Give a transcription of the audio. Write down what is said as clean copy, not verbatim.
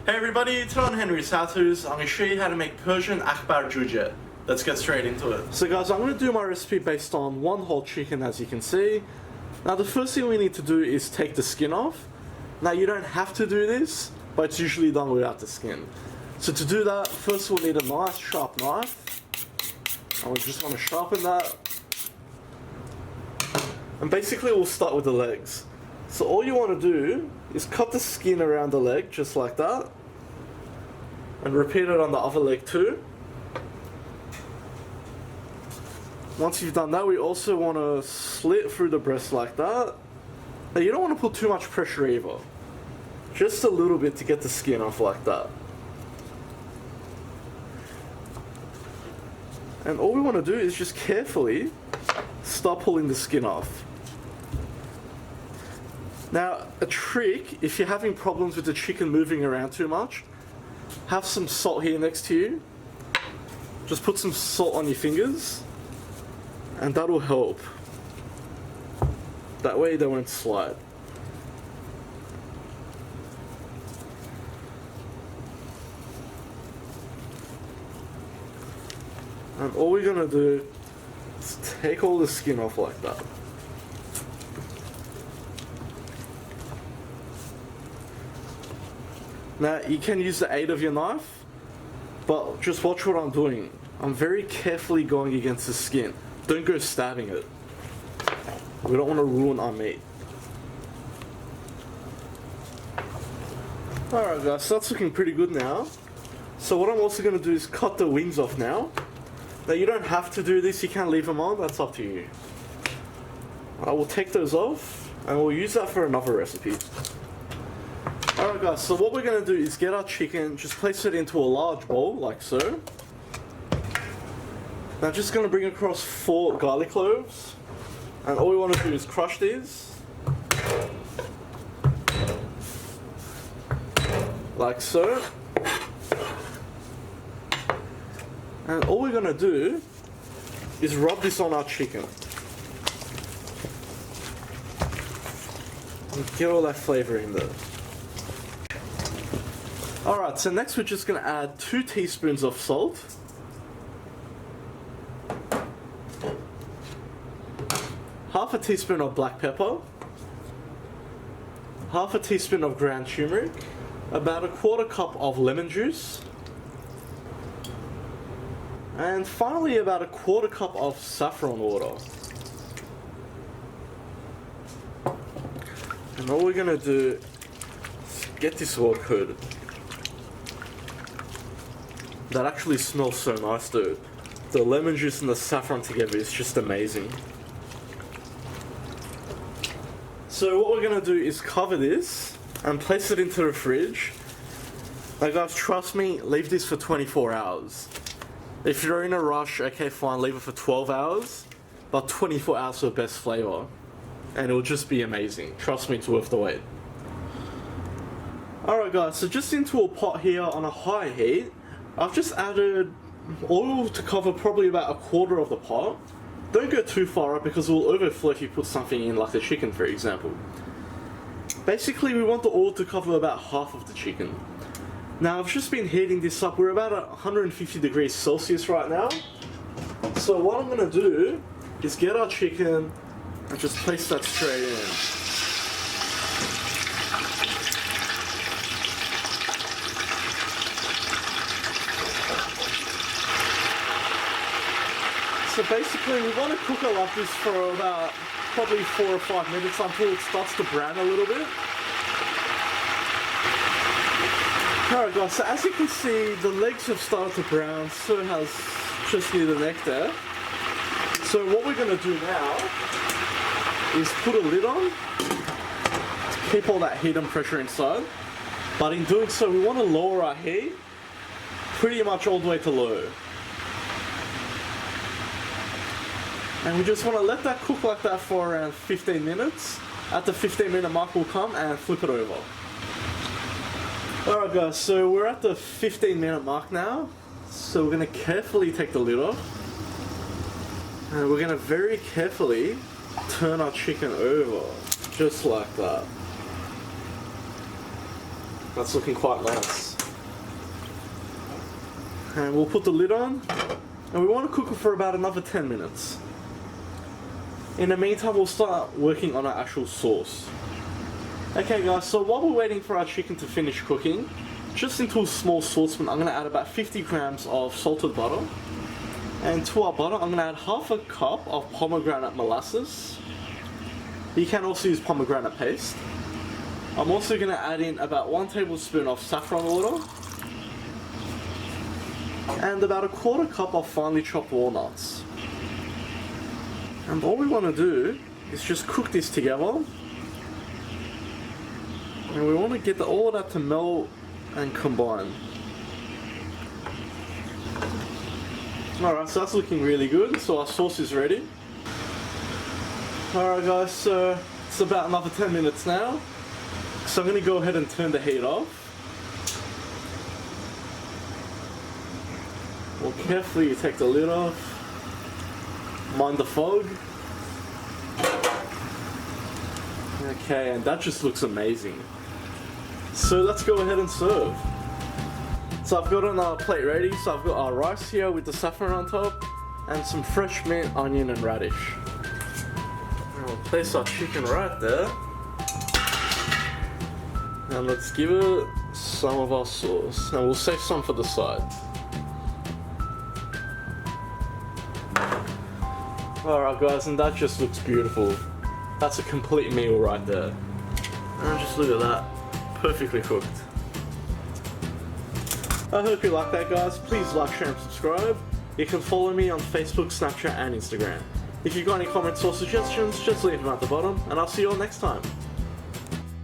Hey everybody, today on Henry's How-Tos, I'm going to show you how to make Persian Akbar Joojeh. Let's get straight into it. So guys, I'm going to do my recipe based on one whole chicken, as you can see. Now the first thing we need to do is take the skin off. Now you don't have to do this, but it's usually done without the skin. So to do that, first we'll need a nice sharp knife. And we just want to sharpen that. And basically we'll start with the legs. So all you want to do is cut the skin around the leg, just like that. And repeat it on the other leg too. Once you've done that, we also want to slit through the breast like that. Now you don't want to put too much pressure either. Just a little bit to get the skin off like that. And all we want to do is just carefully start pulling the skin off. Now, a trick, if you're having problems with the chicken moving around too much, have some salt here next to you. Just put some salt on your fingers, and that'll help. That way they won't slide. And all we're gonna do is take all the skin off like that. Now you can use the aid of your knife, but just watch what I'm doing. I'm very carefully going against the skin. Don't go stabbing it. We don't want to ruin our meat. Alright guys, so that's looking pretty good now. So what I'm also going to do is cut the wings off now. Now you don't have to do this, you can leave them on, that's up to you. I will take those off and we'll use that for another recipe. Alright guys, so what we're going to do is get our chicken, just place it into a large bowl, like so. Now just going to bring across 4 garlic cloves. And all we want to do is crush these. Like so. And all we're going to do is rub this on our chicken. And get all that flavour in there. Alright, so next we're just going to add 2 teaspoons of salt. Half a teaspoon of black pepper. Half a teaspoon of ground turmeric. About a 1/4 cup of lemon juice. And finally about a 1/4 cup of saffron water. And all we're going to do is get this well coated. That actually smells so nice, dude. The lemon juice and the saffron together is just amazing. So what we're going to do is cover this and place it into the fridge. Now guys, trust me, leave this for 24 hours. If you're in a rush, okay fine, leave it for 12 hours. But 24 hours for the best flavour. And it'll just be amazing. Trust me, it's worth the wait. Alright guys, so just into a pot here on a high heat, I've just added oil to cover probably about 1/4 of the pot. Don't go too far up because it will overflow if you put something in, like the chicken for example. Basically we want the oil to cover about half of the chicken. Now I've just been heating this up, we're about at 150 degrees Celsius right now. So what I'm going to do is get our chicken and just place that straight in. So basically we want to cook it like this for about probably 4 or 5 minutes until it starts to brown a little bit. Alright guys, so as you can see the legs have started to brown, so has just near the neck there. So what we're going to do now is put a lid on to keep all that heat and pressure inside. But in doing so we want to lower our heat pretty much all the way to low. And we just want to let that cook like that for around 15 minutes. At the 15-minute mark we'll come and flip it over. Alright guys, so we're at the 15-minute mark now. So we're going to carefully take the lid off. And we're going to very carefully turn our chicken over. Just like that. That's looking quite nice. And we'll put the lid on, and we want to cook it for about another 10 minutes. In the meantime, we'll start working on our actual sauce. Okay guys, so while we're waiting for our chicken to finish cooking, just into a small saucepan, I'm going to add about 50 grams of salted butter. And to our butter, I'm going to add half a cup of pomegranate molasses. You can also use pomegranate paste. I'm also going to add in about 1 tablespoon of saffron water. And about a quarter cup of finely chopped walnuts. And all we want to do is just cook this together. And we want to get all of that to melt and combine. Alright, so that's looking really good. So our sauce is ready. Alright guys, so it's about another 10 minutes now. So I'm going to go ahead and turn the heat off. Well, carefully you take the lid off. Mind the fog. Okay, and that just looks amazing. So let's go ahead and serve. So I've got on our plate ready. So I've got our rice here with the saffron on top and some fresh mint, onion and radish. And we'll place our chicken right there. And let's give it some of our sauce. And we'll save some for the side. Alright guys, and that just looks beautiful. That's a complete meal right there. And just look at that. Perfectly cooked. I hope you like that guys. Please like, share and subscribe. You can follow me on Facebook, Snapchat and Instagram. If you've got any comments or suggestions, just leave them at the bottom and I'll see you all next time.